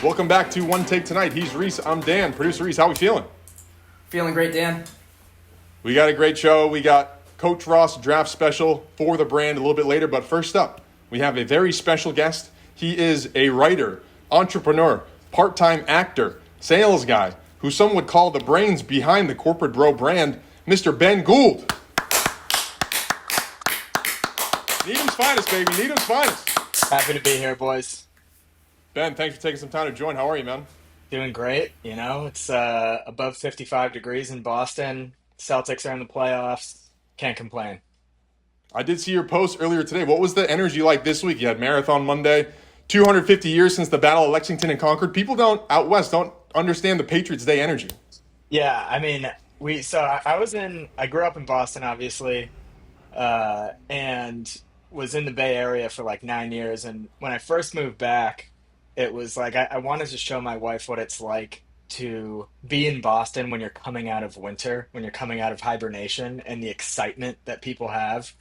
Welcome back to One Take Tonight. He's Reese. I'm Dan. Producer Reese, how we feeling? Feeling great, Dan. We got a great show. We got Coach Ross draft special for the brand a little bit later. But first up, we have a very special guest. He is a writer, entrepreneur, part-time actor, sales guy, who some would call the brains behind the Corporate Bro brand, Mr. Ben Gould. Needham's finest, baby. Needham's finest. Happy to be here, boys. Ben, thanks for taking some time to join. How are you, man? Doing great. It's above 55 degrees in Boston. Celtics are in the playoffs. Can't complain. I did see your post earlier today. What was the energy like this week? You had Marathon Monday, 250 years since the Battle of Lexington and Concord. People out west don't understand the Patriots Day energy. Yeah, I mean, I grew up in Boston, obviously, and was in the Bay Area for like 9 years. And when I first moved back, it was like I wanted to show my wife what it's like to be in Boston when you're coming out of winter, when you're coming out of hibernation, and the excitement that people have.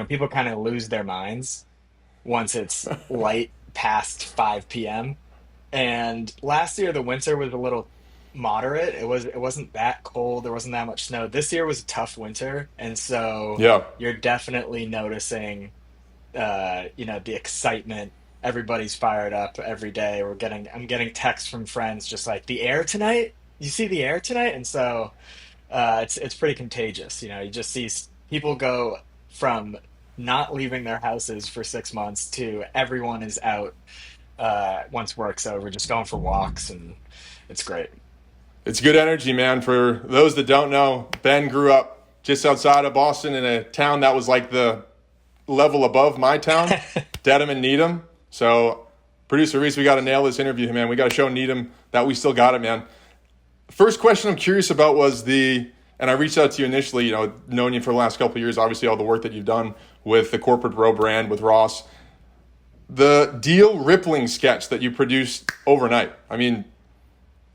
People kind of lose their minds once it's light past 5 p.m. And last year the winter was a little moderate. It wasn't that cold. There wasn't that much snow. This year was a tough winter, and so Yeah. you're definitely noticing the excitement. Everybody's fired up every day. I'm getting texts from friends just like the air tonight. You see the air tonight, and so it's pretty contagious. You just see people go from not leaving their houses for 6 months to everyone is out once work's over, just going for walks, and it's great. It's good energy, man. For those that don't know, Ben grew up just outside of Boston in a town that was like the level above my town, Dedham and Needham. So, producer Reese, we got to nail this interview, man. We got to show Needham that we still got it, man. First question I'm curious about was and I reached out to you initially, knowing you for the last couple of years, obviously all the work that you've done with the Corporate Bro brand, with Ross. The Deel rippling sketch that you produced overnight. I mean,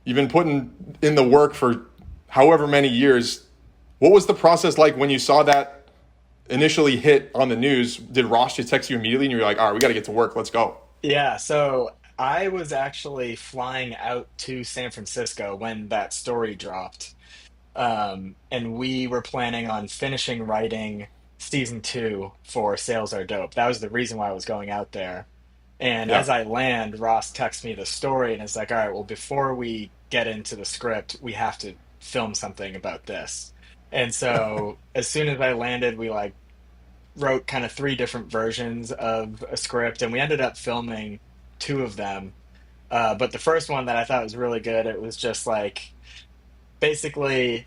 you've been putting in the work for however many years. What was the process like when you saw that initially hit on the news? Did Ross just text you immediately and you were like, all right, we got to get to work. Let's go. Yeah, so I was actually flying out to San Francisco when that story dropped. And we were planning on finishing writing season 2 for Sales Are Dope. That was the reason why I was going out there. And Yeah. as I land, Ross texts me the story and it's like, all right, well, before we get into the script, we have to film something about this. And so as soon as I landed, we like wrote kind of 3 different versions of a script, and we ended up filming 2 of them. But the first one that I thought was really good, it was just like basically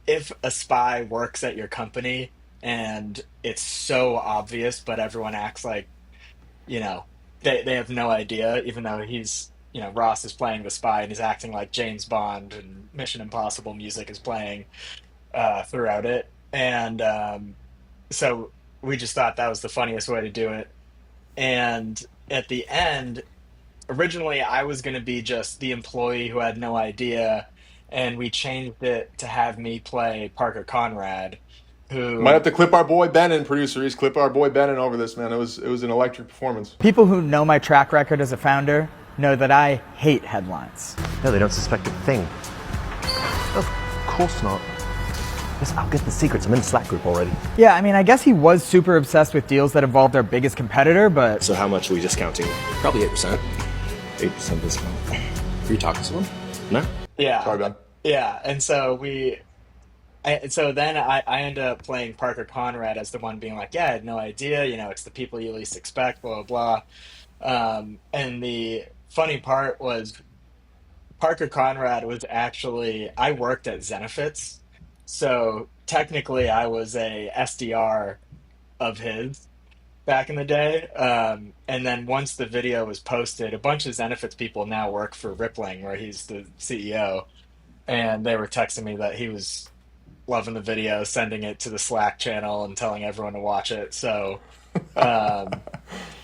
if a spy works at your company and it's so obvious, but everyone acts like, you know, they have no idea, even though Ross is playing the spy and he's acting like James Bond and Mission Impossible music is playing throughout it. And so we just thought that was the funniest way to do it. And at the end, originally I was going to be just the employee who had no idea, and we changed it to have me play Parker Conrad, Might have who to clip our boy Ben in, producer. He's clip our boy Ben in over this, man. It was an electric performance. People who know my track record as a founder know that I hate headlines. No, they don't suspect a thing. Of course not. Yes, I'll get the secrets. I'm in the Slack group already. Yeah, I mean, I guess he was super obsessed with deals that involved our biggest competitor, but So how much are we discounting? Probably 8%. 8% discount. Are you talking to them? No? yeah, Sorry, Ben. yeah. And so then I ended up playing Parker Conrad as the one being like, yeah, I had no idea, it's the people you least expect, blah, blah, blah. And the funny part was Parker Conrad was actually, I worked at Zenefits. So technically I was a SDR of his back in the day. And then once the video was posted, a bunch of Zenefits people now work for Rippling, where he's the CEO. And they were texting me that he was loving the video, sending it to the Slack channel and telling everyone to watch it. So um,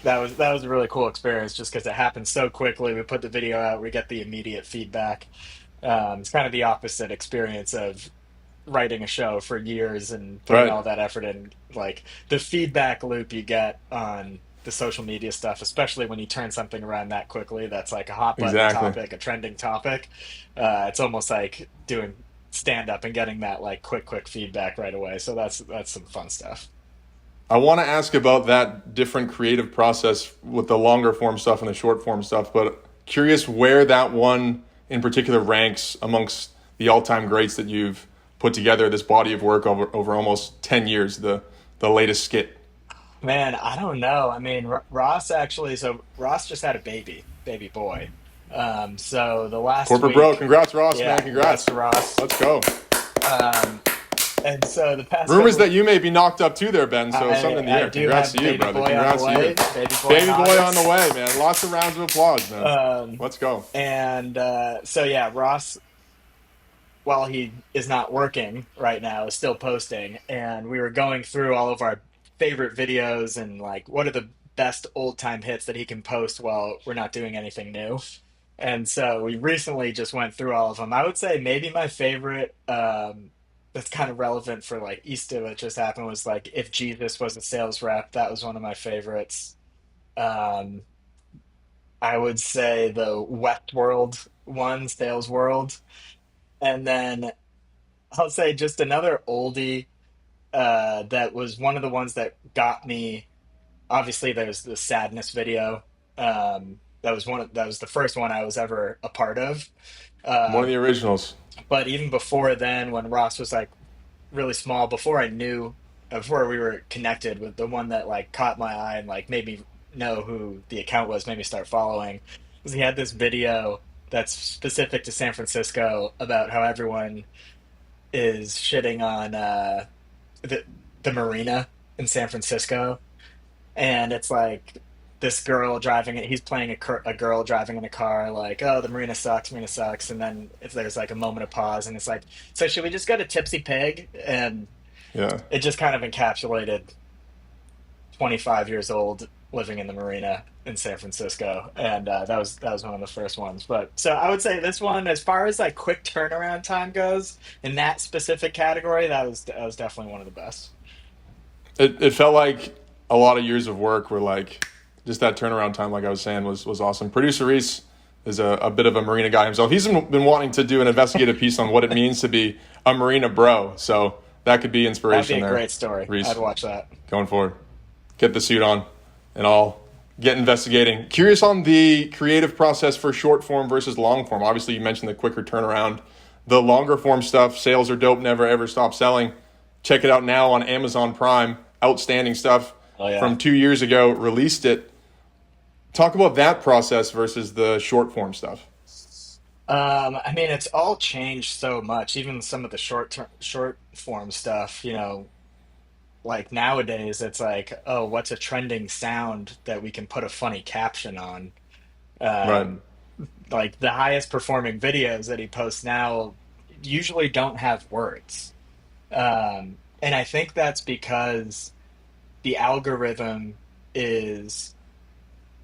that was a really cool experience just because it happened so quickly. We put the video out, we get the immediate feedback. It's kind of the opposite experience of writing a show for years and putting Right. all that effort in. Like the feedback loop you get on the social media stuff, especially when you turn something around that quickly. That's like a hot button Exactly. topic, a trending topic. It's almost like doing stand up and getting that like quick feedback right away. So that's some fun stuff. I want to ask about that different creative process with the longer form stuff and the short form stuff, but curious where that one in particular ranks amongst the all-time greats that you've put together this body of work over almost 10 years, the latest skit. Man, I don't know. I mean, Ross actually, so Ross just had a baby boy. So the last Corporate Bro, week, congrats, Ross, man, yeah, congrats congrats. to Ross. Let's go. Um, and so the past Rumors couple, that you may be knocked up too there, Ben, so something in the I air. do Congrats have to you, baby brother. boy on Congrats the to you. way, baby boy in Baby boy on the August. way, man. Lots of rounds of applause, man. Um, Let's go. and so yeah, Ross, while he is not working right now, is still posting. And we were going through all of our favorite videos and like what are the best old time hits that he can post while we're not doing anything new. And so we recently just went through all of them. I would say maybe my favorite that's kind of relevant for like Easter that just happened was like if Jesus was a sales rep. That was one of my favorites. Um, I would say the Westworld one, Sales World. And then I'll say just another oldie that was one of the ones that got me. Obviously, there's the sadness video. That was the first one I was ever a part of. One of Um, the originals. but even before then, when Ross was like really small, before we were connected, with the one that like caught my eye and like made me know who the account was, made me start following, was he had this video that's specific to San Francisco about how everyone is shitting on the marina in San Francisco, and it's like this girl driving it. He's playing a girl driving in a car, like, oh, the marina sucks. And then if there's like a moment of pause, and it's like, so should we just go to Tipsy Pig? And Yeah. it just kind of encapsulated 25 years old living in the marina in San Francisco, and that was one of the first ones. But so I would say this one, as far as like quick turnaround time goes, in that specific category, that was definitely one of the best. It felt like a lot of years of work were like just that turnaround time, like I was saying, was awesome. Producer Reese is a bit of a marina guy himself. He's been wanting to do an investigative piece on what it means to be a marina bro. So that could be That'd be inspiration a there, great story. Reese, I'd watch that. going forward. Get the suit on and I'll get investigating. Curious on the creative process for short form versus long form. Obviously, you mentioned the quicker turnaround. The longer form stuff, sales are dope, never ever stop selling. Check it out now on Amazon Prime. Outstanding stuff Oh yeah. from 2 years ago, released it. Talk about that process versus the short form stuff. I mean, it's all changed so much. Even some of the short form stuff, like nowadays, it's like, oh, what's a trending sound that we can put a funny caption on? Right. Um, like the highest performing videos that he posts now usually don't have words. And I think that's because the algorithm is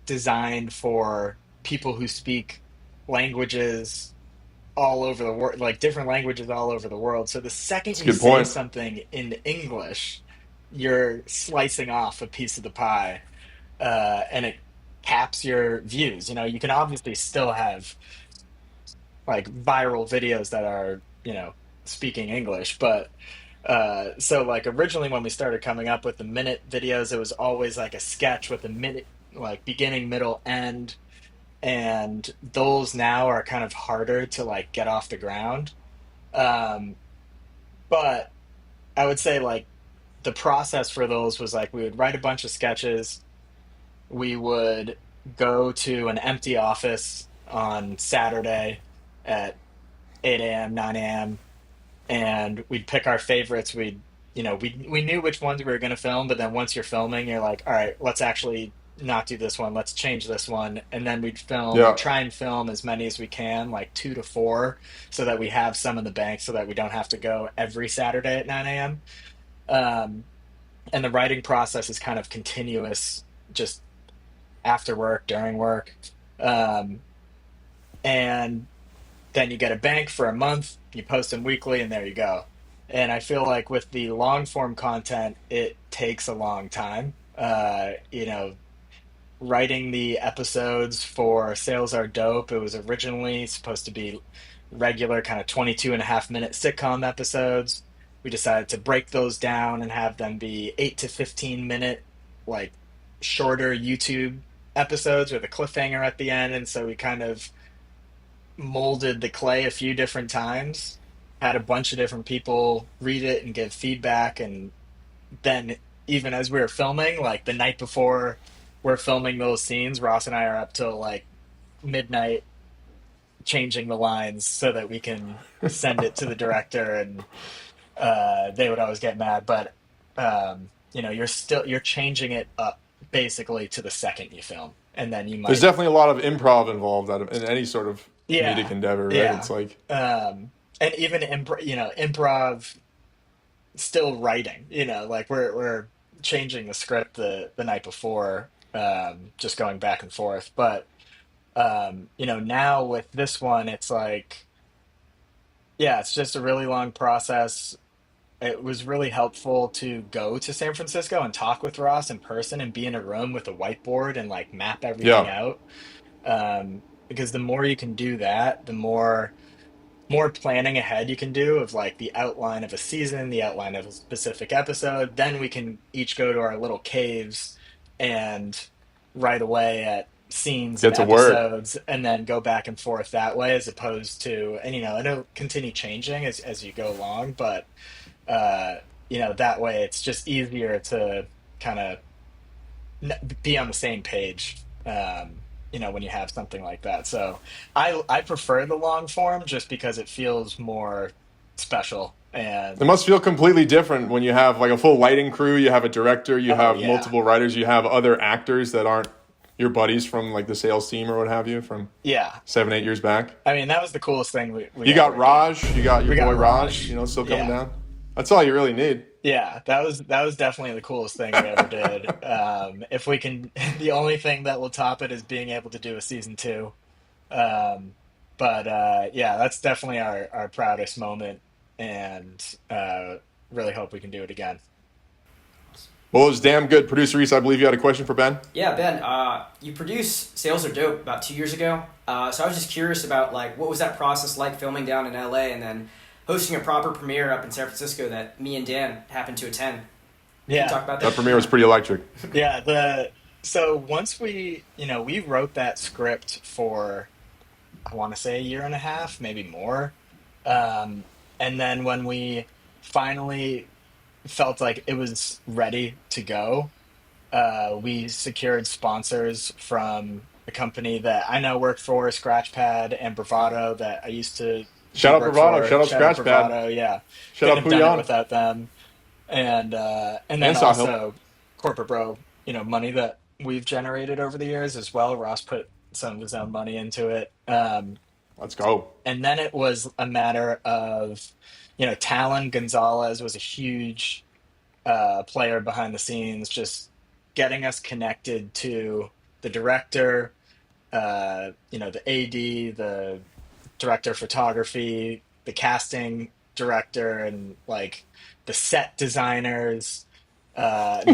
designed for people who speak languages all over the world, like different languages all over the world. So the second That's a you good say point. something in English, you're slicing off a piece of the pie, and it caps your views. You can obviously still have like viral videos that are, speaking English, but so like originally when we started coming up with the minute videos, it was always like a sketch with a minute, like beginning, middle, end, and those now are kind of harder to like get off the ground. Um, but I would say like the process for those was like we would write a bunch of sketches, we would go to an empty office on Saturday at 8 a.m., 9 a.m., and we'd pick our favorites. We knew which ones we were going to film, but then once you're filming, you're like, all right, let's actually not do this one. Let's change this one. And then we'd Yeah. try and film as many as we can, like two to four, so that we have some in the bank so that we don't have to go every Saturday at 9 a.m. Um, and the writing process is kind of continuous, just after work, during work. Um, and then you get a bank for a month, you post them weekly, and there you go. And I feel like with the long form content, it takes a long time. writing the episodes for Sales Are Dope. It was originally supposed to be regular kind of 22.5 minute sitcom episodes. We decided to break those down and have them be 8 to 15 minute, like shorter YouTube episodes with a cliffhanger at the end. And so we kind of molded the clay a few different times, had a bunch of different people read it and give feedback. And then, even as we were filming, like the night before we're filming those scenes, Ross and I are up till like midnight changing the lines so that we can send it to the director. And they would always get mad, but you're changing it up basically to the second you film, and then you There's might. definitely a lot of improv involved in any sort of comedic Yeah, endeavor, right? yeah. It's like, And even improv, still writing. Like we're changing the script the night before, just going back and forth. But now with this one, it's like, yeah, it's just a really long process. It was really helpful to go to San Francisco and talk with Ross in person and be in a room with a whiteboard and like map everything yeah, out. Because the more you can do that, the more planning ahead you can do of like the outline of a season, the outline of a specific episode. Then we can each go to our little caves and write away at scenes and get to work. episodes and then go back and forth that way, as opposed to, and it'll continue changing as you go along, but that way it's just easier to kind of be on the same page, when you have something like that. So I prefer the long form just because it feels more special. It And must feel completely different when you have like a full lighting crew, you have a director, you oh have yeah, multiple writers, you have other actors that aren't your buddies from like the sales team or what have you from yeah. 7, 8 years back. I mean, that was the coolest thing we You got ever did. Raj, you got your We boy got Raj, Raj. still coming Yeah. down. That's all you really need. Yeah, that was definitely the coolest thing we ever did. If we can, the only thing that will top it is being able to do a season two. Um, but yeah, that's definitely our proudest moment, and really hope we can do it again. Well, it was damn good. Producer Reese, I believe you had a question for Ben. Yeah, Ben, you produced Sales Are Dope about 2 years ago. So I was just curious about like what was that process like filming down in LA and then hosting a proper premiere up in San Francisco that me and Dan happened to attend. Can you Yeah, talk about That that? premiere was pretty electric. yeah. So once we wrote that script for, I want to say, a year and a half, maybe more. Um, and then when we finally felt like it was ready to go, we secured sponsors from a company that I now work for, Scratchpad and Bravado, that I used to do Shout out work Bravado, for. shout out Shout out Scratchpad, Bravado, yeah. shout Couldn't out have done it Puyan, without them. And then and Sahil. also corporate bro, money that we've generated over the years as well. Ross put some of his own money into it. Let's go. And then it was a matter of, Talon Gonzalez was a huge player behind the scenes, just getting us connected to the director, the AD, the director of photography, the casting director, and like the set designers. We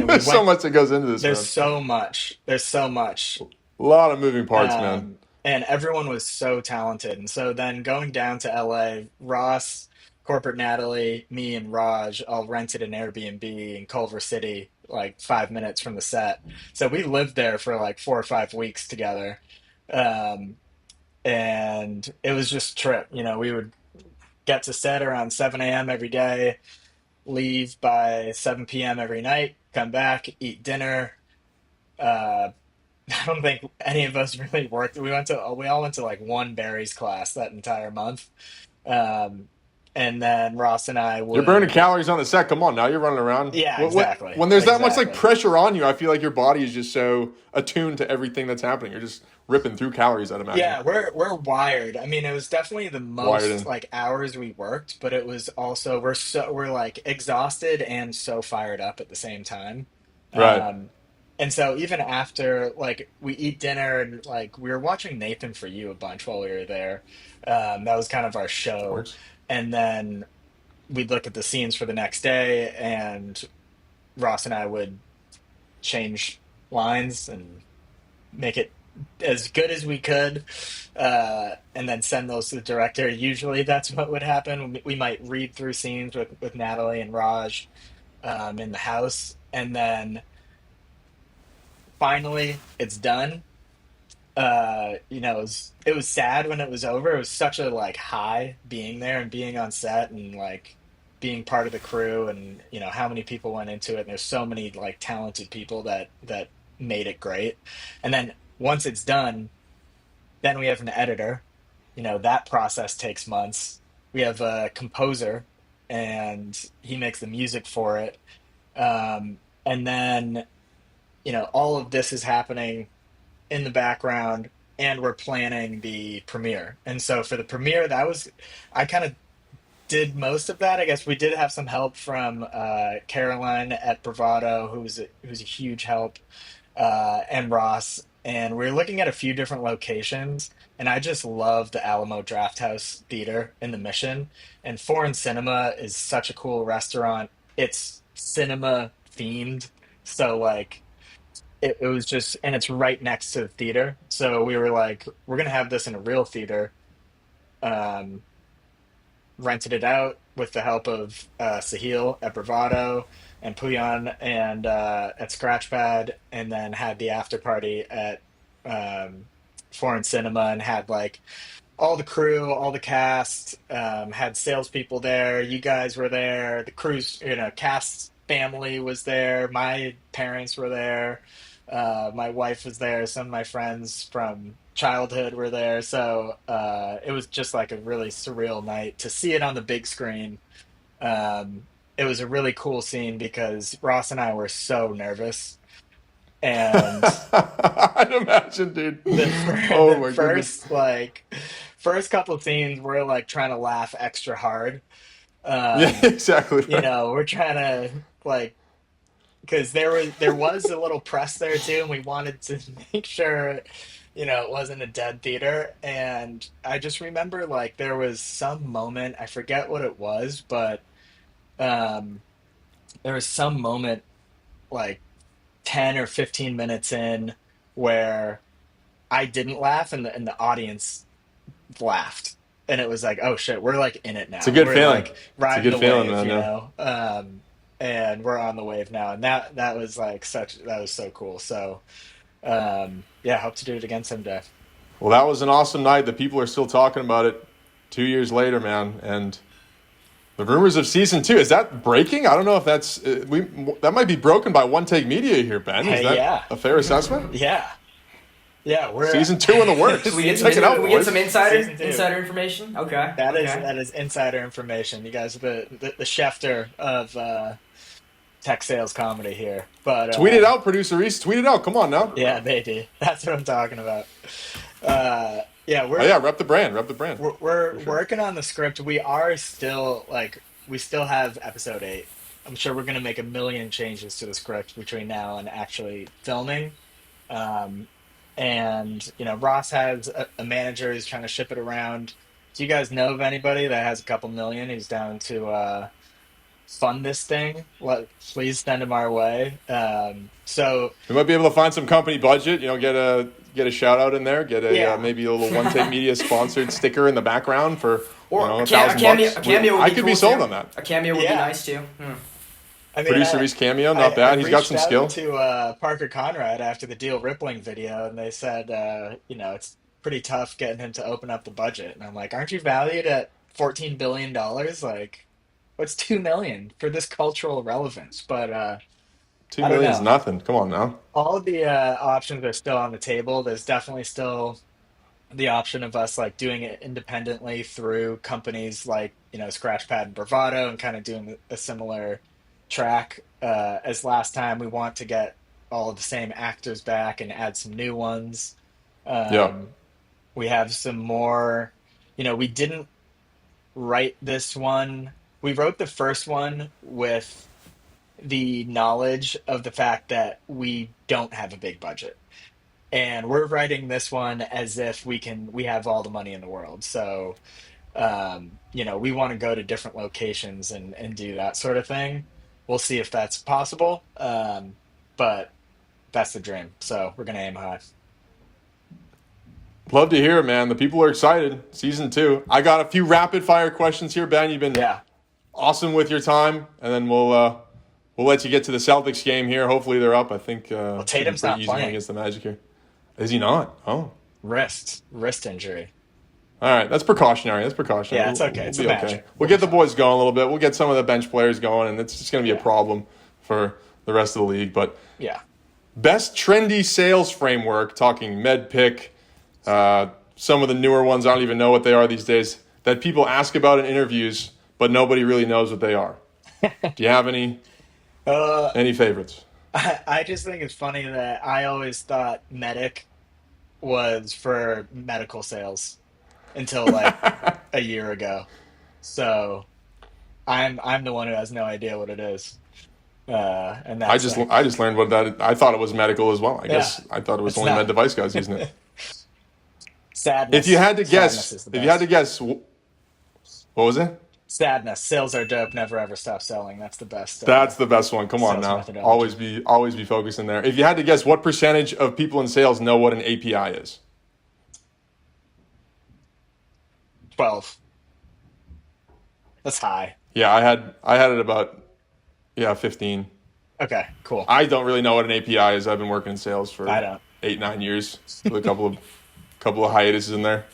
There's so went. much that goes into this, There's man. so much. There's so much. A lot of moving parts, man. And everyone was so talented. And so then going down to LA, Ross, Corporate Natalie, me, and Raj all rented an Airbnb in Culver City, like 5 minutes from the set. So we lived there for like 4 or 5 weeks together. Um, and it was just a trip. We would get to set around 7 a.m. every day, leave by 7 p.m. every night, come back, eat dinner. Uh, I don't think any of us really worked. We all went to like one Barry's class that entire month. Um, and then Ross and I You're burning would, calories on the set. Come on, now you're running around. yeah, When, exactly, when there's that much like exactly. pressure on you, I feel like your body is just so attuned to everything that's happening. You're just ripping through calories, I'd imagine. Yeah, we're wired. I mean, it was definitely the Wired most in. like hours we worked, but it was also we're like exhausted and so fired up at the same time. Right. Um, and so even after like we eat dinner and like we were watching Nathan For You a bunch while we were there. That was kind of our Of show. course. And then we'd look at the scenes for the next day, and Ross and I would change lines and make it as good as we could, and then send those to the director. Usually that's what would happen. We might read through scenes with Natalie and Raj in the house, and then finally it's done. It was sad when it was over. It was such a like high being there and being on set and like being part of the crew, and how many people went into it, and there's so many like talented people that made it great. And then once it's done, then we have an editor. That process takes months. We have a composer, and he makes the music for it. And then, all of this is happening in the background, and we're planning the premiere. And so for the premiere, I kind of did most of that. I guess we did have some help from Caroline at Bravado, who's a huge help, and Ross. And we are looking at a few different locations, and I just love the Alamo Drafthouse Theater in the Mission. And Foreign Cinema is such a cool restaurant. It's cinema themed, so like it was just, and it's right next to the theater. So we were like, we're gonna have this in a real theater. Um, Rented it out with the help of Sahil at Bravado and Puyan and at Scratchpad, and then had the after party at um, Foreign Cinema, and had like all the crew, all the cast, had salespeople there. You guys were there. The crew's, cast family was there. My parents were there. My wife was there. Some of my friends from childhood were there. So it was just like a really surreal night to see it on the big screen. It was a really cool scene because Ross and I were so nervous. And I'd imagine, dude. the, Oh the my goodness. first couple of scenes we're like trying to laugh extra hard. Yeah, um exactly. Right. we're trying to like, because there was a little press there too, and we wanted to make sure it wasn't a dead theater. And I just remember like there was some moment, I forget what it was, but um there was some moment like 10 or 15 minutes in where I didn't laugh, and the audience laughed. And it was like, oh shit, we're like in it It's a now. good We're feeling. like It's a riding good the feeling, wave, man. Yeah. and we're on the wave now. And that was like that was so cool. So yeah, hope to do it again someday. Well, that was an awesome night. The people are still talking about it 2 years later, man. And the rumors of season two, is that breaking? I don't know if that's we that might be broken by One Take Media here, Ben. Is Hey, that yeah, a fair assessment? yeah, yeah. We're Season two in the works. we get some Check it out, we get boys. some season two. insider information. Okay, That is okay. that is insider information. You guys are the Schefter of tech sales comedy here. But Tweet it out, producer Reese. Tweet it out. Come on now. yeah, they do. That's what I'm talking about. Yeah, Oh yeah, rep the brand. Rep the brand. we're For sure. working on the script. We are still like, we still have episode 8. I'm sure we're gonna make a million changes to the script between now and actually filming. Um, and Ross has a manager who's trying to ship it around. Do you guys know of anybody that has a couple million who's down to fund this thing? Please send them our way. So We might be able to find some company budget. Get a shout out in there. Get a yeah. maybe a little One Take Media sponsored sticker in the background for Or a, a ca- a thousand cameo. bucks. A cameo would I be could cool be sold too. on that. A cameo would be Yeah. nice too. Hmm. I mean, Producer Reese cameo, not I bad. He's got reached some out skill. to Parker Conrad after the Deel Rippling video, and they said, it's pretty tough getting him to open up the budget. And I'm like, aren't you valued at $14 billion? Like, what's 2 million for this cultural relevance? But Two I don't million's know. nothing. Come on now. All of the options are still on the table. There's definitely still the option of us like doing it independently through companies like Scratchpad and Bravado, and kind of doing a similar track as last time. We want to get all of the same actors back and add some new ones. Yeah. um, we have some more. We didn't write this one. We wrote the first one with the knowledge of the fact that we don't have a big budget, and we're writing this one as if we have all the money in the world. So we want to go to different locations and do that sort of thing. We'll see if that's possible. But that's the dream, so we're gonna aim high. Love to hear it, man. The people are excited. Season 2. I got a few rapid fire questions here, Ben. You've been awesome with your time, and then we'll let you get to the Celtics game here. Hopefully they're up. I think Tatum's not playing against the Magic here. Is he not? Oh, wrist injury. All right, that's precautionary. Yeah, it's okay. It's we'll be okay. We'll get the boys going a little bit. We'll get some of the bench players going, and it's just going to be a problem for the rest of the league. But best trendy sales framework, talking MedPick, some of the newer ones, I don't even know what they are these days, that people ask about in interviews, but nobody really knows what they are. Do you have any favorites? I just think it's funny that I always thought Medic was for medical sales until like a year ago. So I'm the one who has no idea what it is. And that's I just learned what that is. I thought it was medical as well. I guess I thought it was only med device guys using it. Sadness. If you had to guess, what was it? Sadness. Sales are dope. Never ever stop selling. That's the best. That's the best one. Come on now. Always be focusing there. If you had to guess, what percentage of people in sales know what an API is? 12. That's high. Yeah, I had it about 15. Okay, cool. I don't really know what an API is. I've been working in sales for 8-9 years with a couple of hiatuses in there.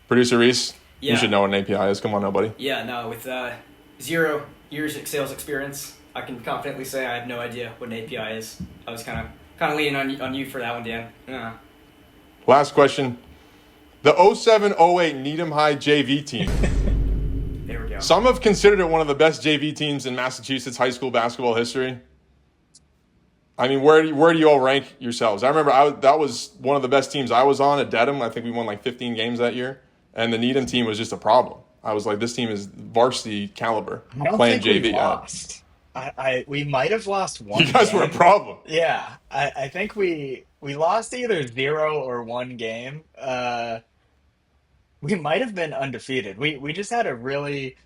Producer Reese, you should know what an API is. Come on now, buddy. Yeah, no, with 0 years of sales experience, I can confidently say I have no idea what an API is. I was kind of leaning on you for that one, Dan. Last question. The 07-08 Needham High JV team. There we go. Some have considered it one of the best JV teams in Massachusetts high school basketball history. I mean, where do you all rank yourselves? I remember that was one of the best teams I was on at Dedham. I think we won like 15 games that year. And the Needham team was just a problem. I was like, this team is varsity caliber. I don't playing think JV. We lost. We might have lost one. You guys were a problem. Yeah, I think we lost either 0 or 1 game. We might have been undefeated. We just had a really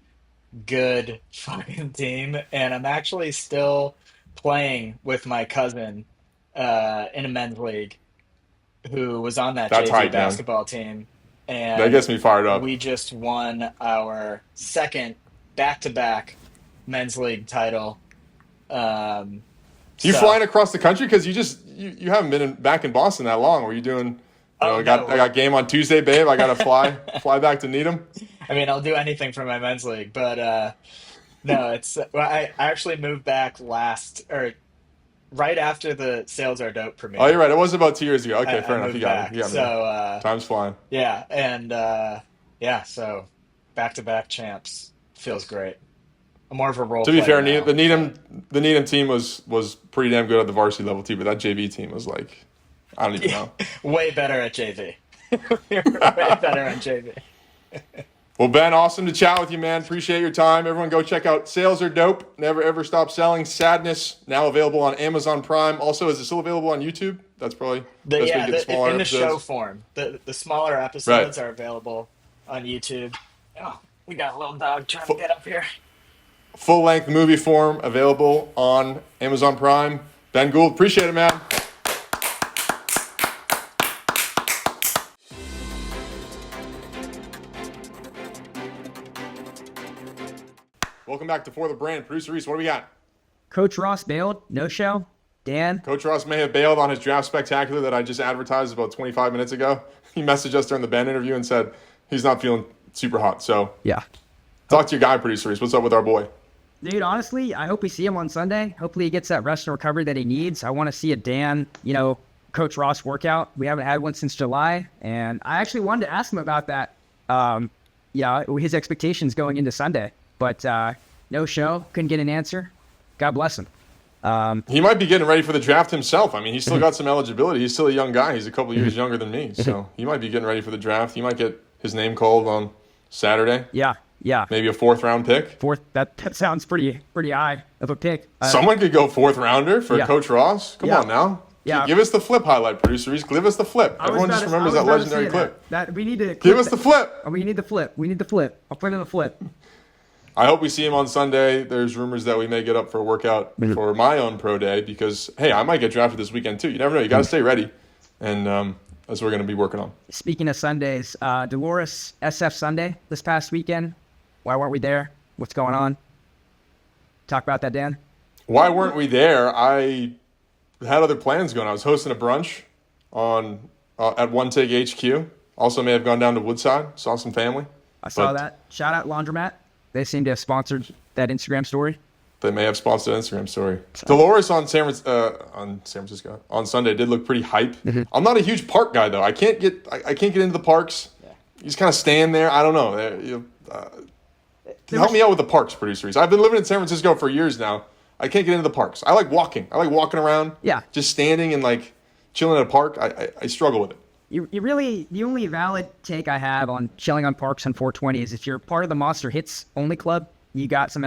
good fucking team, and I'm actually still playing with my cousin in a men's league who was on that JV basketball team. And that gets me fired up. We just won our second back-to-back men's league title. You flying across the country? Because you haven't been back in Boston that long. Were you doing? I got game on Tuesday, babe. I got to fly back to Needham. I mean, I'll do anything for my men's league, but no, it's. Well, I actually moved back right after the Sales Are Dope premiere. Oh, you're right. It was about 2 years ago. Okay, fair enough. You got me. So time's flying. Yeah, and so back-to-back champs feels great. I'm more of a role. To be fair, now. the Needham team was pretty damn good at the varsity level too, but that JV team was like, I don't even know. Way better at JV. Way better on JV. Well, Ben, awesome to chat with you, man. Appreciate your time. Everyone go check out Sales Are Dope. Never Ever Stop Selling. Sadness, now available on Amazon Prime. Also, is it still available on YouTube? That's probably the smaller in the episodes. show form. The smaller episodes are available on YouTube. Oh, we got a little dog trying to get up here. Full-length movie form available on Amazon Prime. Ben Gould, appreciate it, man. Welcome back to For the Brand. Producer Reese, what do we got? Coach Ross bailed. No show. Dan? Coach Ross may have bailed on his draft spectacular that I just advertised about 25 minutes ago. He messaged us during the Ben interview and said he's not feeling super hot. So yeah, talk to your guy, Producer Reese. What's up with our boy? Dude, honestly, I hope we see him on Sunday. Hopefully he gets that rest and recovery that he needs. I want to see a Dan, Coach Ross workout. We haven't had one since July. And I actually wanted to ask him about that. His expectations going into Sunday. But no show. Couldn't get an answer. God bless him. He might be getting ready for the draft himself. I mean, he's still got some eligibility. He's still a young guy. He's a couple years younger than me. So he might be getting ready for the draft. He might get his name called on Saturday. Yeah. Maybe a 4th round pick. That sounds pretty high of a pick. Someone could go 4th rounder for Coach Ross. Come on now. Yeah. Give us the flip highlight, Producers. Give us the flip. Everyone just remembers that legendary clip. We need to give us the flip. We need the flip. I'll put in the flip. I hope we see him on Sunday. There's rumors that we may get up for a workout for my own pro day because, hey, I might get drafted this weekend too. You never know. You got to stay ready. And we're going to be working on. Speaking of Sundays, Dolores SF Sunday this past weekend. Why weren't we there? What's going on? Talk about that, Dan. Why weren't we there? I had other plans going. I was hosting a brunch on at OneTake HQ. Also may have gone down to Woodside. Saw some family. I saw that. Shout out Laundromat. They seem to have sponsored that Instagram story. They may have sponsored an Instagram story. Dolores on San Francisco on Sunday did look pretty hype. Mm-hmm. I'm not a huge park guy though. I can't get into the parks. Yeah. You just kind of stand there. I don't know. Help me out with the parks, producer Reese. I've been living in San Francisco for years now. I can't get into the parks. I like walking. I like walking around. Yeah. Just standing and like chilling at a park. I struggle with it. You really, the only valid take I have on chilling on parks on 420 is if you're part of the Monster Hits only club. You got some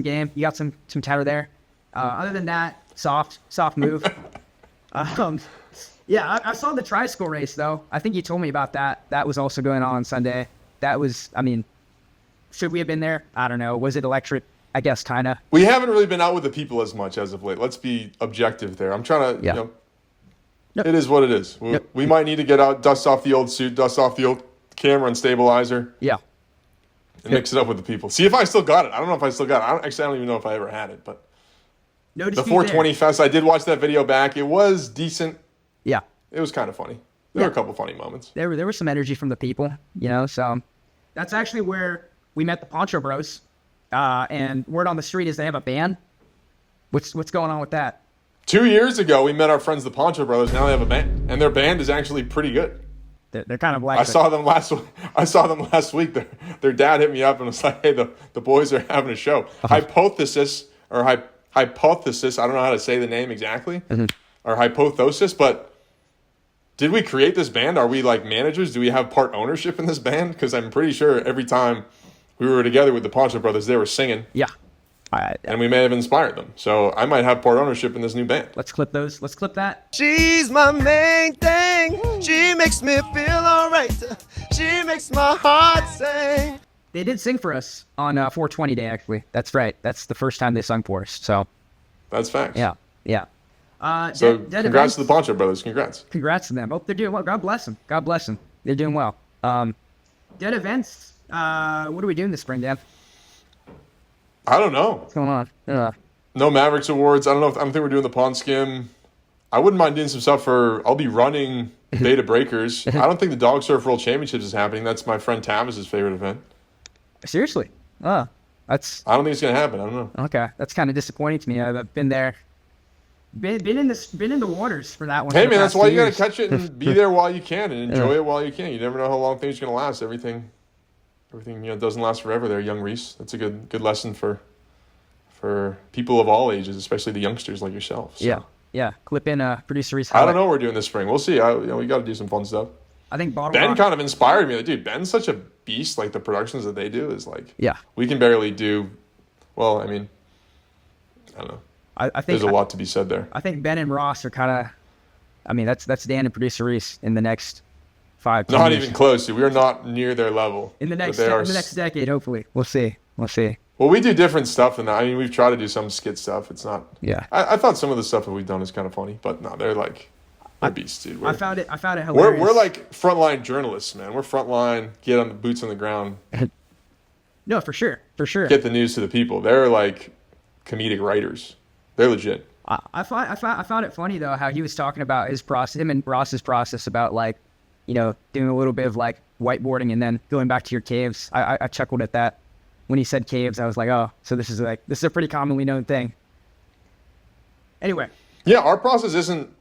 game, you got some tatter there. Other than that, soft move. Yeah, I saw the tri-school race though. I think you told me about that. That was also going on Sunday. That was, I mean, should we have been there? I don't know. Was it electric? I guess kinda. We haven't really been out with the people as much as of late. Let's be objective there. I'm trying to, Yep. It is what it is. We might need to get out, dust off the old suit, dust off the old camera and stabilizer. Yeah. And mix it up with the people. See if I still got it. I don't know if I still got it. I don't even know if I ever had it. But no the 420 Fest, I did watch that video back. It was decent. Yeah. It was kind of funny. There were a couple funny moments. There was some energy from the people, so that's actually where we met the Poncho Bros. And word on the street is they have a band. What's going on with that? 2 years ago, we met our friends, the Poncho Brothers. Now they have a band. And their band is actually pretty good. They're kind of like I saw them last week. Their dad hit me up and was like, "Hey, the boys are having a show." Hypothesis. I don't know how to say the name exactly, or hypothesis. But did we create this band? Are we like managers? Do we have part ownership in this band? Because I'm pretty sure every time we were together with the Poncho Brothers, they were singing. Yeah. And we may have inspired them. So I might have part ownership in this new band. Let's clip those. Let's clip that. She's my main thing. She makes me feel alright. She makes my heart sing. They did sing for us on 420 Day, actually. That's right. That's the first time they sung for us. So that's facts. Yeah. So congrats to the Poncho Brothers. Congrats to them. Hope they're doing well. God bless them. They're doing well. Dead events. What are we doing this spring, Dan? I don't know. What's going on? No Mavericks Awards. I don't think we're doing the Pond Skim. I wouldn't mind doing some stuff I'll be running Beta Breakers. I don't think the Dog Surf World Championships is happening. That's my friend Tavis's favorite event. Seriously? I don't think it's going to happen. I don't know. Okay. That's kind of disappointing to me. I've been there. Been in the waters for that one. Hey man, that's why you got to catch it and be there while you can and enjoy it while you can. You never know how long things are going to last. Everything doesn't last forever there, young Reese. That's a good lesson for people of all ages, especially the youngsters like yourself. So. Yeah. Clip in producer Reese. I don't know what we're doing this spring. We'll see. We got to do some fun stuff. I think Ben kind of inspired me. Dude, Ben's such a beast. Like the productions that they do is like, we can barely do. Well, I mean, I don't know. I think there's a lot to be said there. I think Ben and Ross are kind of. I mean, that's Dan and producer Reese in the next 5 years. Not even close. We are not near their level. In the next decade, hopefully. We'll see. Well, we do different stuff than that. I mean, we've tried to do some skit stuff. It's not. Yeah. I thought some of the stuff that we've done is kind of funny, but no, they're beasts, dude. I found it hilarious. We're like frontline journalists, man. We're frontline, get on the boots on the ground. No, for sure. Get the news to the people. They're like comedic writers. They're legit. I found it funny though how he was talking about him and Ross's process about like, doing a little bit of like whiteboarding and then going back to your caves. I chuckled at that when he said caves. I was like, oh, so this is a pretty commonly known thing. Anyway. Yeah, our process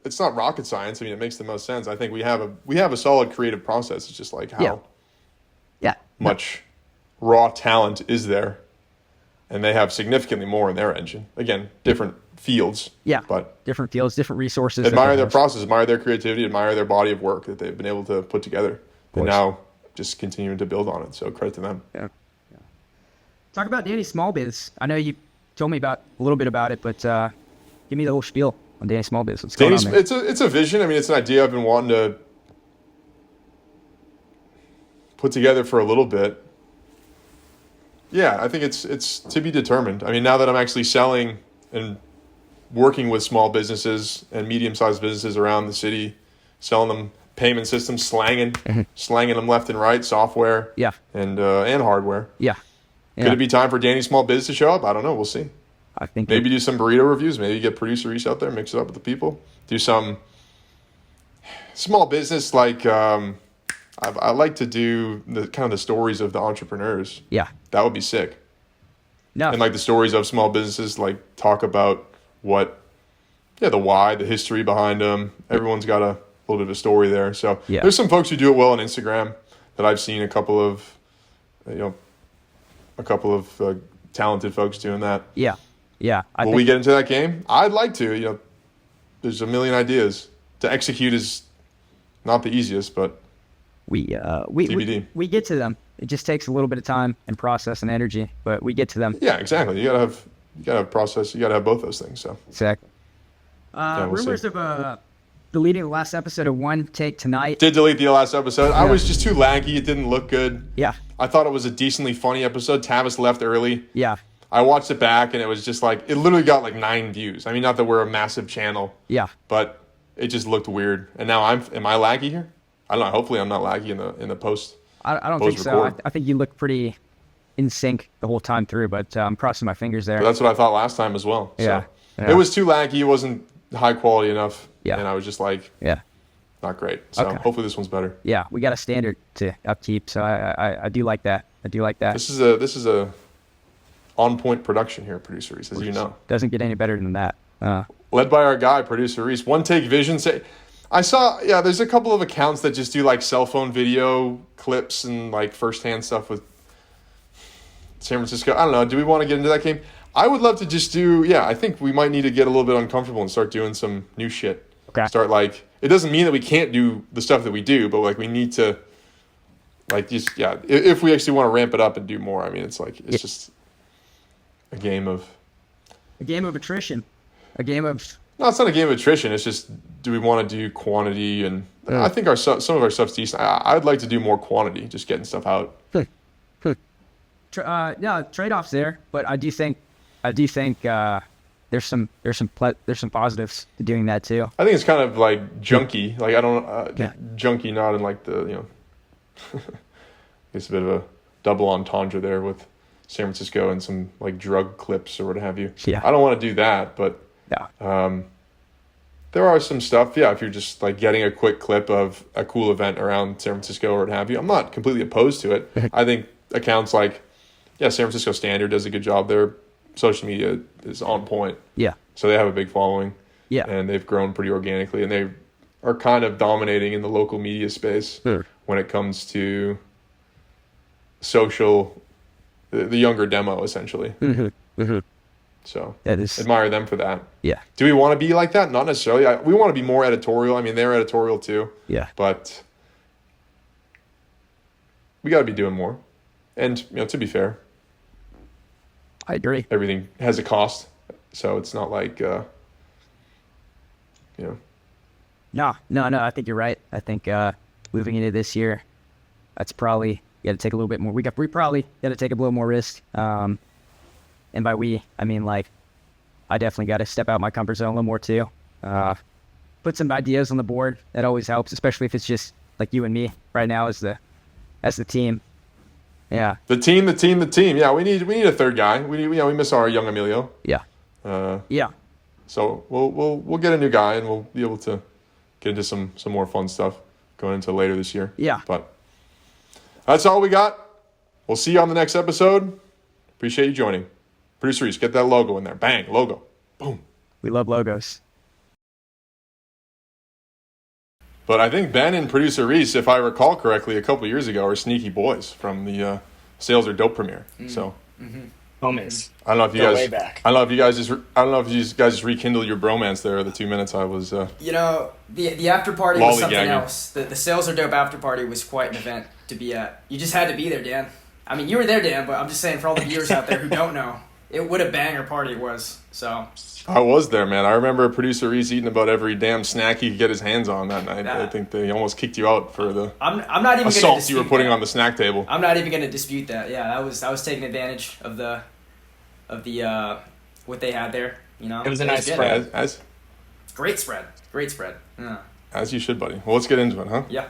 it's not rocket science. I mean, it makes the most sense. I think we have a solid creative process. It's just like how much raw talent is there, and they have significantly more in their engine. Again, different fields. Yeah, but different fields, different resources. Admire their process, admire their creativity, admire their body of work that they've been able to put together, and now just continuing to build on it. So credit to them. Yeah. Talk about Danny Small Biz. I know you told me a little bit about it, but give me the whole spiel on Danny Small Biz. What's going on there? It's a vision. I mean, it's an idea I've been wanting to put together for a little bit. Yeah, I think it's to be determined. I mean, now that I'm actually selling and working with small businesses and medium-sized businesses around the city, selling them payment systems, slanging them left and right, software, Yeah. and hardware. Yeah. Could it be time for Danny Small Biz to show up? I don't know. We'll see. I think Maybe do some burrito reviews. Maybe get producer Reese out there, mix it up with the people. Do some small business like I like to do the kind of the stories of the entrepreneurs. Yeah. That would be sick. No. And like the stories of small businesses, like talk about the why, the history behind them. Everyone's got a little bit of a story there. So there's some folks who do it well on Instagram that I've seen a couple of talented folks doing that. Yeah. Yeah. Will we get into that game? I'd like to. There's a million ideas. To execute is not the easiest, but we get to them. It just takes a little bit of time and process and energy, but we get to them. Yeah, exactly. You gotta have process. You gotta have both those things. So exactly. We'll Rumors see. of deleting the last episode of One Take Tonight. Did delete the last episode. I was just too laggy. It didn't look good. Yeah. I thought it was a decently funny episode. Tavis left early. Yeah. I watched it back, and it was just like, it literally got like 9 views. I mean, not that we're a massive channel. Yeah. But it just looked weird. And now am I laggy here? I don't know. Hopefully I'm not laggy in the post. I don't think so. I think you look pretty in sync the whole time through, but I'm crossing my fingers there. But that's what I thought last time as well. Yeah. So it was too laggy. It wasn't high quality enough. Yeah. And I was just like, not great. So hopefully this one's better. Yeah, we got a standard to upkeep, so I do like that. I do like that. This is a on point production here, producer Reese, as you know. Doesn't get any better than that. Led by our guy, producer Reese. OneTake Vision. I saw, there's a couple of accounts that just do like cell phone video clips and like firsthand stuff with San Francisco. I don't know. Do we want to get into that game? I would love to just do, I think we might need to get a little bit uncomfortable and start doing some new shit. Okay. Start like, it doesn't mean that we can't do the stuff that we do, but like we need to, like, just, if we actually want to ramp it up and do more, I mean, it's like, it's just a game of attrition. A game of... No, it's not a game of attrition. It's just, do we want to do quantity? And I think some of our stuff's decent. I'd like to do more quantity, just getting stuff out. Trade-offs there, but I do think there's some positives to doing that too. I think it's kind of like junky. Like I don't junky, not in like the it's a bit of a double entendre there with San Francisco and some like drug clips or what have you. Yeah. I don't want to do that, but there are some stuff. Yeah, if you're just like getting a quick clip of a cool event around San Francisco or what have you, I'm not completely opposed to it. I think accounts like San Francisco Standard does a good job. Their social media is on point. Yeah. So they have a big following. Yeah. And they've grown pretty organically, and they are kind of dominating in the local media space when it comes to social, the younger demo essentially. So admire them for that. Yeah. Do we want to be like that? Not necessarily. We want to be more editorial. I mean, they're editorial too. Yeah. But we got to be doing more. And, to be fair, I agree. everything has a cost. So it's not like, No, I think you're right. I think moving into this year, that's probably, you got to take a little bit more. We probably got to take a little more risk. And by we, I mean, like, I definitely got to step out my comfort zone a little more too. Put some ideas on the board. That always helps, especially if it's just like you and me right now as the team. Yeah. The team. Yeah, we need a third guy. We miss our young Emilio. Yeah. So we'll get a new guy, and we'll be able to get into some more fun stuff going into later this year. Yeah. But that's all we got. We'll see you on the next episode. Appreciate you joining. Producer Reese, get that logo in there. Bang, logo. Boom. We love logos. But I think Ben and producer Reese, if I recall correctly, a couple years ago, are sneaky boys from the Sales Are Dope premiere. So Homies. I don't know if you Go guys. way back. I don't know if you guys just rekindled your bromance there. The 2 minutes I was. The after party was something Lollygagging. else. The Sales Are Dope after party was quite an event to be at. You just had to be there, Dan. I mean, you were there, Dan, but I'm just saying for all the viewers out there who don't know, what a banger party it was. So I was there, man. I remember producer Reese eating about every damn snack he could get his hands on that night. I think they almost kicked you out for the I'm not even assault gonna dispute you were putting that. on the snack table. I'm not even going to dispute that. Yeah, I was taking advantage of the what they had there. It was a nice good. spread. As Great spread. Yeah. As you should, buddy. Well, let's get into it, huh? Yeah.